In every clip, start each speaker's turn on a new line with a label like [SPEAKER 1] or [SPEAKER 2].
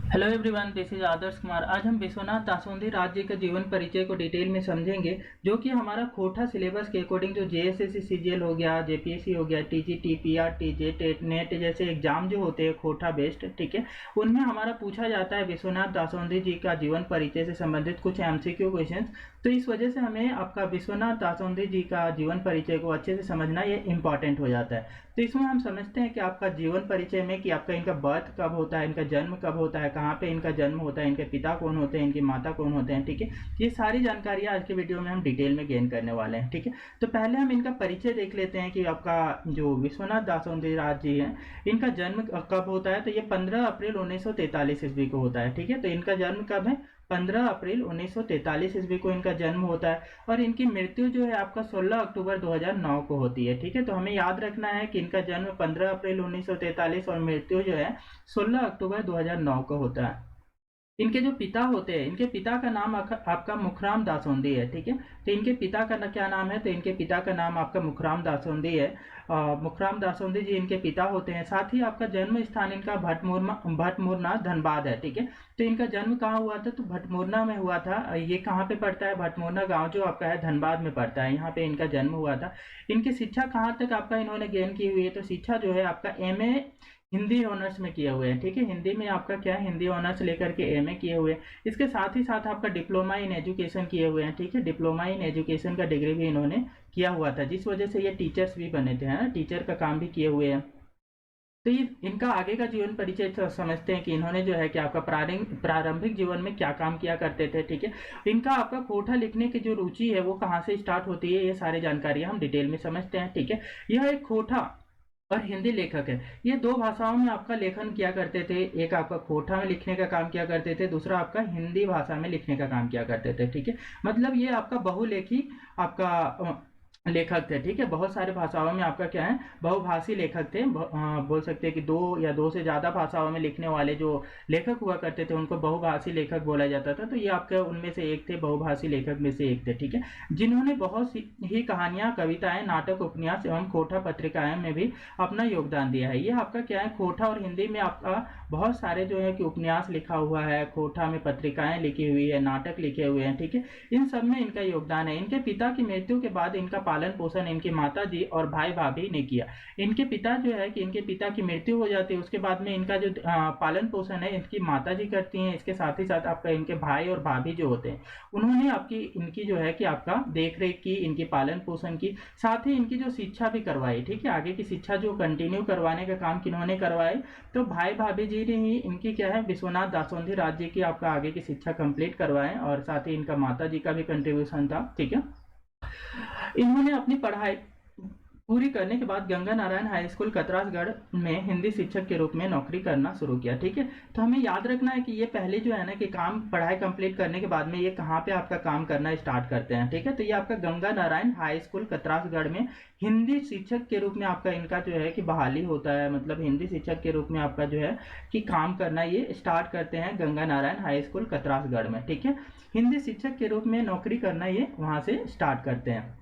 [SPEAKER 1] Hello everyone, this is Adarsh Kumar. आज हम विश्वनाथ दासोंधी राज्य का जीवन परिचय को डिटेल में समझेंगे, जो कि हमारा खोटा सिलेबस के अकॉर्डिंग जो जेएसएससी सीजीएल हो गया, जेपीएससी हो गया, टीजीटी, पीआरटी, जेटेट, नेट जैसे एग्जाम जो होते हैं खोटा बेस्ड, ठीक है, उनमें हमारा पूछा जाता है विश्वनाथ दासोंधी जी का जीवन परिचय से संबंधित कुछ एमसीक्यू क्वेश्चन। तो इस वजह से हमें आपका विश्वनाथ दासोंधी जी का जीवन परिचय को अच्छे से समझना ये इंपॉर्टेंट हो जाता है। तो इसमें हम समझते हैं कि आपका जीवन परिचय में कि आपका इनका बर्थ कब होता है, इनका जन्म कब होता है, कहाँ पे इनका जन्म होता है, इनके पिता कौन होते हैं, इनकी माता कौन होते हैं, ठीक है। ये सारी जानकारियाँ आज के वीडियो में हम डिटेल में गेन करने वाले हैं, ठीक है। तो पहले हम इनका परिचय देख लेते हैं कि आपका जो विश्वनाथ दासोंधी राज जी हैं, इनका जन्म कब होता है। तो ये 15 अप्रैल 1943 ईस्वी को होता है, ठीक है। तो इनका जन्म कब है? 15 अप्रैल 1943 ईस्वी को इनका जन्म होता है और इनकी मृत्यु जो है आपका 16 अक्टूबर 2009 को होती है, ठीक है। तो हमें याद रखना है कि इनका जन्म 15 अप्रैल 1943 और मृत्यु जो है 16 अक्टूबर 2009 को होता है। इनके जो पिता होते हैं, इनके पिता का नाम आपका मुखराम दासोंधी है, ठीक है। तो इनके पिता का क्या नाम है? तो इनके पिता का नाम आपका मुखराम दासोंधी है। मुखराम दासोंधी जी इनके पिता होते हैं। साथ ही आपका जन्म स्थान इनका भटमुरना धनबाद है, ठीक है। तो इनका जन्म कहाँ हुआ था? तो भटमुरना में हुआ था। ये कहाँ पे पड़ता है? भटमुरना गांव जो आपका है धनबाद में पड़ता है, यहाँ पे इनका जन्म हुआ था। इनकी शिक्षा कहाँ तक आपका इन्होंने गेन की हुई है? तो शिक्षा जो है आपका एमए हिंदी ऑनर्स में किए हुए हैं, ठीक है। हिंदी में आपका क्या है? हिंदी ऑनर्स लेकर के एमए किए हुए हैं। इसके साथ ही साथ आपका डिप्लोमा इन एजुकेशन किए हुए हैं, ठीक है। डिप्लोमा इन एजुकेशन का डिग्री भी इन्होंने किया हुआ था, जिस वजह से ये टीचर्स भी बने थे, है ना, टीचर का काम भी किए हुए हैं। तो ये इनका आगे का जीवन परिचय समझते हैं कि इन्होंने जो है कि आपका प्रारंभिक जीवन में क्या काम किया करते थे, ठीक है। इनका आपका कोठा लिखने की जो रुचि है वो कहाँ से स्टार्ट होती है, ये सारी जानकारियां हम डिटेल में समझते हैं, ठीक है। यह एक खोटा और हिंदी लेखक है। ये दो भाषाओं में आपका लेखन किया करते थे। एक आपका खोटा में लिखने का काम किया करते थे, दूसरा आपका हिंदी भाषा में लिखने का काम किया करते थे, ठीक है। मतलब ये आपका बहुलेखी आपका लेखक थे, ठीक है। बहुत सारे भाषाओं में आपका क्या है? बहुभाषी लेखक थे। बोल सकते हैं कि दो या दो से ज्यादा भाषाओं में लिखने वाले जो लेखक हुआ करते थे उनको बहुभाषी लेखक बोला जाता था। तो ये आपके उनमें से एक थे, बहुभाषी लेखक में से एक थे, ठीक है। जिन्होंने बहुत सी ही कहानियां, कविताएं, नाटक, उपन्यास एवं खोटा पत्रिकाएं में भी अपना योगदान दिया है। ये आपका क्या है? खोटा और हिंदी में आपका बहुत सारे जो है कि उपन्यास लिखा हुआ है, खोटा में पत्रिकाएं लिखी हुई है, नाटक लिखे हुए हैं, ठीक है। इन सब में इनका योगदान है। इनके पिता की मृत्यु के बाद इनका पालन पोषण इनकी माता जी और भाई भाभी ने किया। इनके पिता जो है कि इनके पिता की मृत्यु हो जाती है, उसके बाद में इनका जो पालन पोषण है इनकी माता जी करती हैं। इसके साथ ही साथ आपका इनके भाई और भाभी जो होते हैं उन्होंने आपकी इनकी जो है कि आपका देख रेख की, इनकी पालन पोषण की, साथ ही इनकी जो शिक्षा भी करवाई, ठीक है। आगे की शिक्षा जो कंटिन्यू करवाने का काम किन्होंने करवाए? तो भाई भाभी जी ने ही इनकी क्या है, विश्वनाथ दासोंधी राज्य की आपका आगे की शिक्षा कंप्लीट करवाए और साथ ही इनका माता जी का भी कंट्रीब्यूशन था, ठीक है। इन्होंने अपनी पढ़ाई पूरी करने के बाद गंगा नारायण हाई स्कूल कतरासगढ़ में हिंदी शिक्षक के रूप में नौकरी करना शुरू किया, ठीक है। तो हमें याद रखना है कि ये पहले जो है ना कि काम पढ़ाई कंप्लीट करने के बाद में ये कहाँ पे आपका काम करना स्टार्ट करते हैं, ठीक है। तो ये आपका गंगा नारायण हाई स्कूल कतरासगढ़ में हिंदी शिक्षक के रूप में आपका इनका जो है कि बहाली होता है। मतलब हिंदी शिक्षक के रूप में आपका जो है कि काम करना ये स्टार्ट करते हैं गंगा नारायण हाई स्कूल कतरासगढ़ में, ठीक है। हिंदी शिक्षक के रूप में नौकरी करना ये वहां से स्टार्ट करते हैं।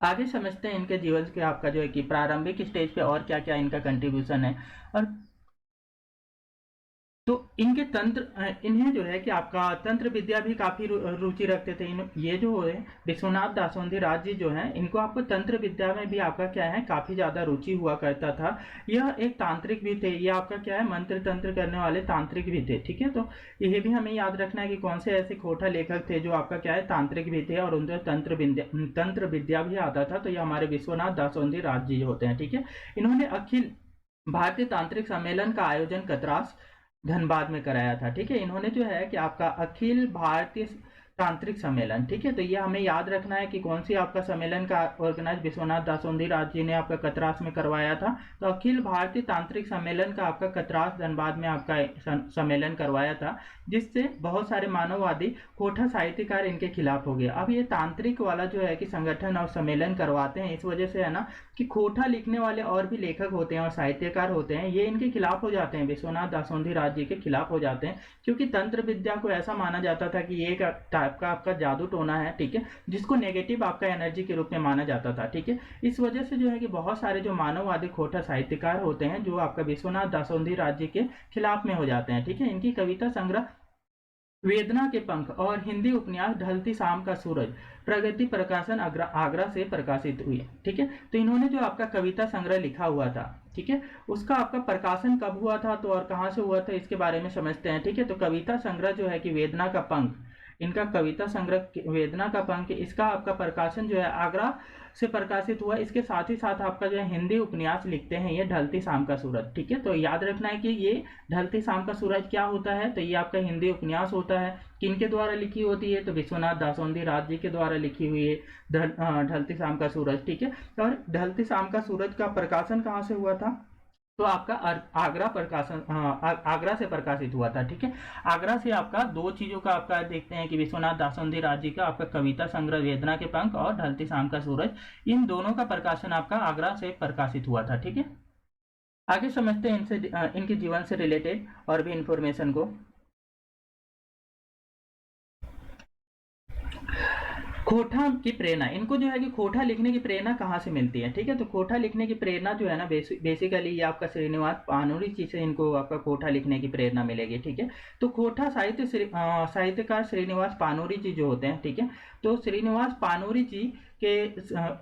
[SPEAKER 1] आगे समझते हैं इनके जीवन के आपका जो है कि प्रारंभिक स्टेज पे और क्या क्या इनका कंट्रीब्यूशन है। और तो इनके इन्हें जो है कि आपका तंत्र विद्या भी काफी रुचि रखते थे। ये जो है विश्वनाथ दासोंधी राज जी जो है, इनको आपको तंत्र विद्या में भी आपका क्या है काफी ज्यादा रुचि हुआ करता था। यह एक तांत्रिक भी थे। ये आपका क्या है मंत्र तंत्र करने वाले तांत्रिक भी थे, ठीक है। तो ये भी हमें याद रखना है कि कौन से ऐसे खोटा लेखक थे जो आपका क्या है तांत्रिक भी थे और उनसे तंत्र विद्या भी आता था। तो ये हमारे विश्वनाथ दासोंधी राज जी होते हैं, ठीक है। इन्होंने अखिल भारतीय तांत्रिक सम्मेलन का आयोजन कतरास धनबाद में कराया था, ठीक है। इन्होंने जो है कि आपका अखिल भारतीय तांत्रिक सम्मेलन, ठीक है। तो ये हमें याद रखना है कि कौन सी आपका सम्मेलन का ऑर्गेनाइज विश्वनाथ दासोंधी राज जी ने आपका कतरास में करवाया था। तो अखिल भारतीय तांत्रिक सम्मेलन का आपका कतरास धनबाद में आपका सम्मेलन करवाया था, जिससे बहुत सारे मानववादी कोठा साहित्यकार इनके खिलाफ हो गए। अब ये तांत्रिक वाला जो है कि संगठन और सम्मेलन करवाते हैं, इस वजह से है ना कि खोटा लिखने वाले और भी लेखक होते हैं और साहित्यकार होते हैं, ये इनके खिलाफ हो जाते हैं, विश्वनाथ दासोंधी राज जी के खिलाफ हो जाते हैं। क्योंकि तंत्र विद्या को ऐसा माना जाता था कि ये एक टाइप का आपका जादू टोना है, ठीक है, जिसको नेगेटिव आपका एनर्जी के रूप में माना जाता था, ठीक है। इस वजह से जो है कि बहुत सारे जो मानववादी खोटा साहित्यकार होते हैं जो आपका विश्वनाथ दासोंधी राज्य के खिलाफ में हो जाते हैं, ठीक है। इनकी कविता संग्रह वेदना के पंख और हिंदी उपन्यास ढलती शाम का सूरज प्रगति प्रकाशन आगरा से प्रकाशित हुई, ठीक है। तो इन्होंने जो आपका कविता संग्रह लिखा हुआ था, ठीक है, उसका आपका प्रकाशन कब हुआ था तो और कहाँ से हुआ था इसके बारे में समझते हैं, ठीक है। तो कविता संग्रह जो है कि वेदना का पंख, इनका कविता संग्रह वेदना का पंख, इसका आपका प्रकाशन जो है आगरा से प्रकाशित हुआ। इसके साथ ही साथ आपका जो है हिंदी उपन्यास लिखते हैं ये ढलती शाम का सूरज, ठीक है। तो याद रखना है कि ये ढलती शाम का सूरज क्या होता है, तो ये आपका हिंदी उपन्यास होता है। किनके द्वारा लिखी होती है, तो विश्वनाथ दासोंधी राज्य के द्वारा लिखी हुई है ढलती शाम का सूरज, ठीक है। और ढलती शाम का सूरज का प्रकाशन कहाँ से हुआ था, तो आपका आगरा प्रकाशन आगरा से प्रकाशित हुआ था, ठीक है। आगरा से आपका दो चीजों का आपका देखते हैं कि विश्वनाथ दासोंधी राज्य का आपका कविता संग्रह वेदना के पंख और ढलती शाम का सूरज, इन दोनों का प्रकाशन आपका आगरा से प्रकाशित हुआ था, ठीक है। आगे समझते हैं इनसे इनके जीवन से रिलेटेड और भी इंफॉर्मेशन को। खोटा की प्रेरणा, इनको जो है कि खोटा लिखने की प्रेरणा कहाँ से मिलती है, ठीक है। तो खोटा लिखने की प्रेरणा जो है ना बेसिकली ये आपका श्रीनिवास पानूरी जी से इनको आपका खोटा लिखने की प्रेरणा मिलेगी, ठीक है। तो खोटा साहित्यकार श्रीनिवास पानूरी जी जो होते हैं, ठीक है, तो श्रीनिवास पानूरी जी के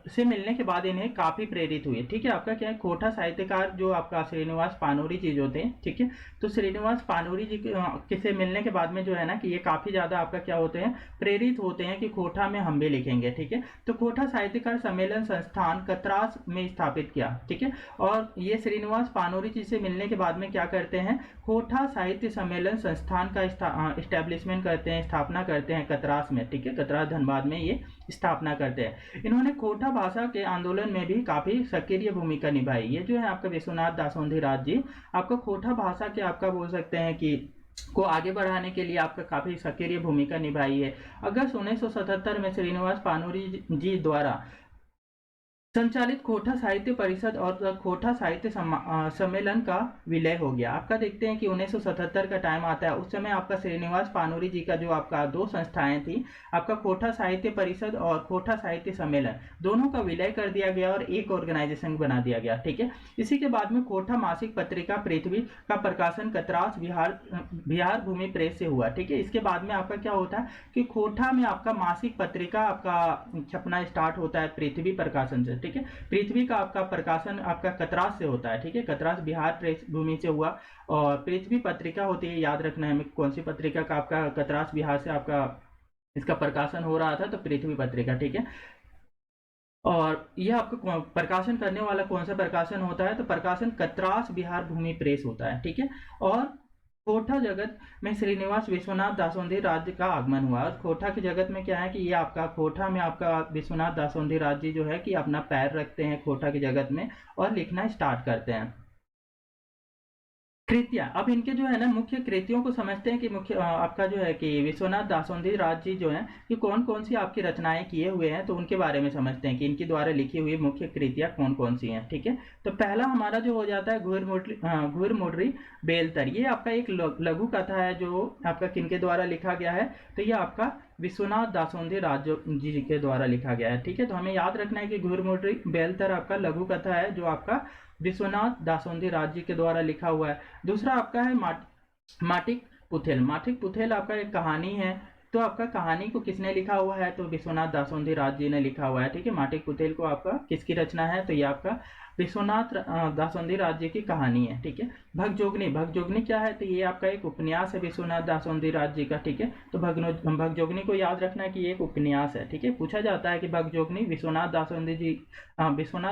[SPEAKER 1] से मिलने के बाद इन्हें काफी प्रेरित हुए, ठीक है। आपका क्या है, खोटा साहित्यकार जो आपका श्रीनिवास पानूरी जी होते हैं, ठीक है। तो श्रीनिवास पानूरी जी के से मिलने के बाद में जो है ना कि ये काफी ज्यादा आपका क्या होते हैं, प्रेरित होते हैं कि खोटा में हम भी लिखेंगे, ठीक है। तो खोटा साहित्यकार सम्मेलन संस्थान कतरास में स्थापित किया, ठीक है। और ये श्रीनिवास पानूरी जी से मिलने के बाद में क्या करते हैं, खोटा साहित्य सम्मेलन संस्थान का इस्टेब्लिशमेंट करते हैं, स्थापना करते हैं कतरास में, ठीक है। कतरास धनबाद में ये स्थापना करते हैं। इन्होंने खोटा भाषा के आंदोलन में भी काफी सक्रिय भूमिका निभाई। ये जो है आपका विश्वनाथ दासोंधी राज्य आपका खोटा भाषा के आपका बोल सकते हैं कि को आगे बढ़ाने के लिए आपका काफी सक्रिय भूमिका निभाई है। अगस्त 1977 में श्रीनिवास पानूरी जी द्वारा संचालित खोटा साहित्य परिषद और खोटा साहित्य सम्मेलन का विलय हो गया। आपका देखते हैं कि 1977 का टाइम आता है, उस समय आपका श्रीनिवास पानूरी जी का जो आपका दो संस्थाएं थी, आपका खोटा साहित्य परिषद और खोटा साहित्य सम्मेलन, दोनों का विलय कर दिया गया और एक ऑर्गेनाइजेशन बना दिया गया, ठीक है। इसी के बाद में खोटा मासिक पत्रिका पृथ्वी का प्रकाशन कतरास बिहार भूमि प्रेस से हुआ, ठीक है। इसके बाद में आपका क्या होता है कि खोटा में आपका मासिक पत्रिका आपका छपना स्टार्ट होता है पृथ्वी प्रकाशन से, ठीक है। पृथ्वी का आपका प्रकाशन आपका कतरास से होता है, ठीक है। कतरास बिहार प्रेस भूमि से हुआ और पृथ्वी पत्रिका होती है, याद रखना है कौन सी पत्रिका का आपका कतरास बिहार से आपका इसका प्रकाशन हो रहा था, तो पृथ्वी पत्रिका, ठीक है। और यह आपका प्रकाशन करने वाला कौन सा प्रकाशन होता है, तो प्रकाशन कतरास बिहार भूमि प्रेस होता है, ठीक है। और खोटा जगत में श्रीनिवास विश्वनाथ दासोंधी राज्य का आगमन हुआ। और खोटा की जगत में क्या है कि ये आपका खोटा में आपका विश्वनाथ दासोंधी राज्य जो है कि अपना पैर रखते हैं खोटा की जगत में और लिखना स्टार्ट करते हैं। कृतियां, अब इनके जो है ना मुख्य कृतियों को समझते हैं कि मुख्य आपका जो है कि विश्वनाथ दासोंधी राज्य जो है कि कौन कौन सी आपकी रचनाएं किए हुए हैं, तो उनके बारे में समझते हैं कि इनके द्वारा लिखी हुई मुख्य कृतियां कौन कौन सी हैं, ठीक है। तो पहला हमारा जो हो जाता है घुर मुडरी बेलतर, ये आपका एक लघु कथा है जो आपका किनके द्वारा लिखा गया है, तो ये आपका विश्वनाथ दासोंधी राज्य जी के द्वारा लिखा गया है, ठीक है। तो हमें याद रखना है कि घुर मुडरी बेलतर आपका लघु कथा है जो आपका विश्वनाथ दासोंधी राज्य के द्वारा लिखा हुआ है। दूसरा आपका है माटिक पुथेल। माटिक पुथेल आपका एक कहानी है, तो आपका कहानी को किसने लिखा हुआ है, तो विश्वनाथ दासोंधी राज्य ने लिखा हुआ है, ठीक है। माटिक पुथेल को आपका किसकी रचना है, तो ये आपका विश्वनाथ दासोंधी राज्य की कहानी है, ठीक है। भगजोगनी, भगजोगनी क्या है, तो ये आपका एक उपन्यास है विश्वनाथ दासोंधी राज्य का, ठीक है। तो भगजोगनी को याद रखना है कि ये एक उपन्यास है, ठीक है। पूछा जाता है कि भगजोगनी विश्वनाथ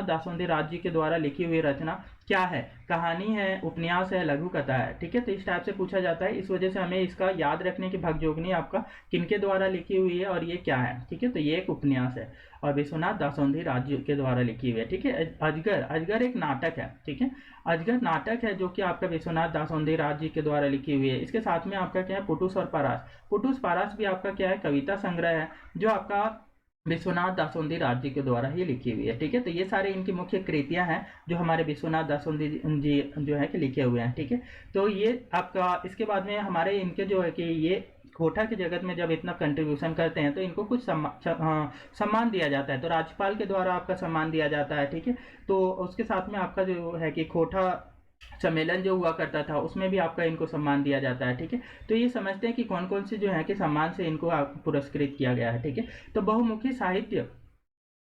[SPEAKER 1] दासोंधी राज्य के द्वारा लिखी हुई रचना क्या है, कहानी है, उपन्यास है, लघु कथा है, ठीक है। तो इस टाइप से पूछा जाता है, इस वजह से हमें इसका याद रखने की भगजोगनी आपका किनके द्वारा लिखी हुई है और ये क्या है, ठीक है। तो ये एक उपन्यास है और विश्वनाथ दासोंधी राज्य के द्वारा लिखी हुई है, ठीक है। अजगर एक नाटक है, ठीक है। अजगर नाटक है जो कि आपका विश्वनाथ दासोंधी राज्य के द्वारा लिखी हुई है। इसके साथ में आपका क्या है पुटुस और पारास। पुटुस पारास भी आपका क्या है कविता संग्रह है जो आपका विश्वनाथ दासोंधी राज्य के द्वारा ही लिखी हुई है, ठीक है। तो ये सारे इनकी मुख्य कृतियां हैं जो हमारे विश्वनाथ दासोंधी जी जो है कि लिखे हुए हैं, ठीक है। तो ये आपका इसके बाद में हमारे इनके जो है कि ये खोटा के जगत में जब इतना कंट्रीब्यूशन करते हैं तो इनको कुछ सम्मान दिया जाता है, तो राज्यपाल के द्वारा आपका सम्मान दिया जाता है, ठीक है। तो उसके साथ में आपका जो है कि खोटा सम्मेलन जो हुआ करता था उसमें भी आपका इनको सम्मान दिया जाता है, ठीक है। तो ये समझते हैं कि कौन कौन से जो है कि सम्मान से इनको पुरस्कृत किया गया है, ठीक है। तो बहुमुखी साहित्य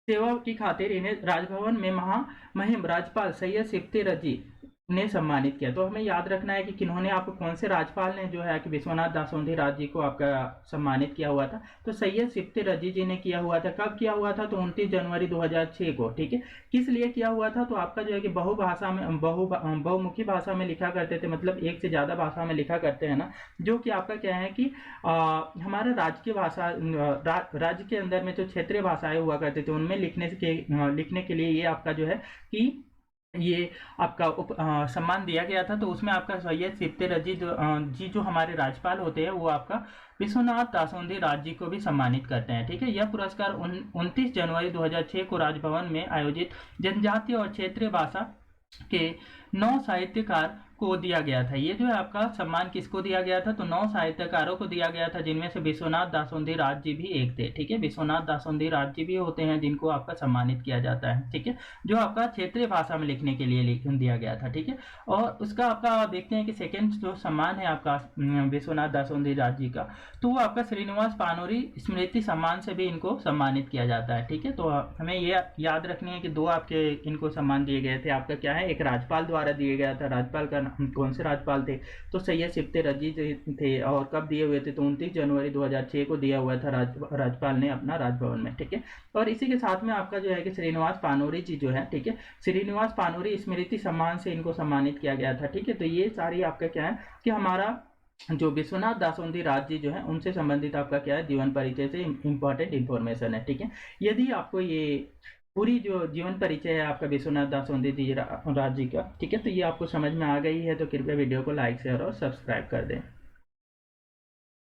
[SPEAKER 1] सेवा की खातिर इन्हें राजभवन में महामहिम राज्यपाल सैयद सिफ्ते रजी ने सम्मानित किया। तो हमें याद रखना है कि किन्होंने आपको, कौन से राज्यपाल ने जो है कि विश्वनाथ दासोंधी राज जी को आपका सम्मानित किया हुआ था। तो सैयद सिफ्ते रजी जी ने किया हुआ था। कब किया हुआ था? तो 29 जनवरी 2006 को, ठीक है। किस लिए किया हुआ था? तो आपका जो है कि बहुभाषा में बहुमुखी भाषा में लिखा करते थे, मतलब एक से ज़्यादा भाषा में लिखा करते हैं ना, जो कि आपका क्या है कि हमारा राज्य की भाषा, राज्य के अंदर में जो क्षेत्रीय भाषाएं हुआ करते थे उनमें लिखने के लिए ये आपका जो है कि ये आपका सम्मान दिया गया था। तो उसमें आपका सैयद सिफ्ते रजी जी जो हमारे राज्यपाल होते हैं वो आपका विश्वनाथ दासोंधी राज जी को भी सम्मानित करते हैं, ठीक है। यह पुरस्कार 29 जनवरी 2006 को राजभवन में आयोजित जनजातीय और क्षेत्रीय भाषा के 9 साहित्यकार को दिया गया था। ये जो है आपका सम्मान किसको दिया गया था? तो 9 साहित्यकारों को दिया गया था, जिनमें से विश्वनाथ दासोंधी राज जी भी एक थे, ठीक है। विश्वनाथ दासोंधी राज जी भी होते हैं जिनको आपका सम्मानित किया जाता है, ठीक है, जो आपका क्षेत्रीय भाषा में लिखने के लिए दिया गया था, ठीक है। और उसका आपका देखते हैं कि सेकेंड जो सम्मान है आपका विश्वनाथ दासोंधी राज जी का, तो वो आपका श्रीनिवास पानोरी स्मृति सम्मान से भी इनको सम्मानित किया जाता है, ठीक है। तो हमें ये याद रखनी है कि 2 आपके इनको सम्मान दिए गए थे। आपका क्या है, एक राज्यपाल द्वारा दिया गया था। राज्यपाल का कौन से राज्यपाल थे? तो सैयद सिफ्ते रजी थे। और कब दिए हुए थे? तो 29 जनवरी 2006 को दिया हुआ था राज्यपाल ने अपना राजभवन में, ठीक है। और इसी के साथ में आपका जो है कि श्रीनिवास पानोरी जी जो है, ठीक है, श्रीनिवास पानोरी स्मृति सम्मान से इनको सम्मानित किया गया था, ठीक है। तो ये सारी आपका क्या है कि हमारा जो विश्वनाथ दासोंधी राज जी जो है उनसे संबंधित आपका क्या है, जीवन परिचय से इंपॉर्टेंट इंफॉर्मेशन है, ठीक है। यदि आपको ये पूरी जो जीवन परिचय है आपका विश्वनाथ दासोंधी जी राज जी का, ठीक है, तो ये आपको समझ में आ गई है तो कृपया वीडियो को लाइक शेयर और सब्सक्राइब कर दें।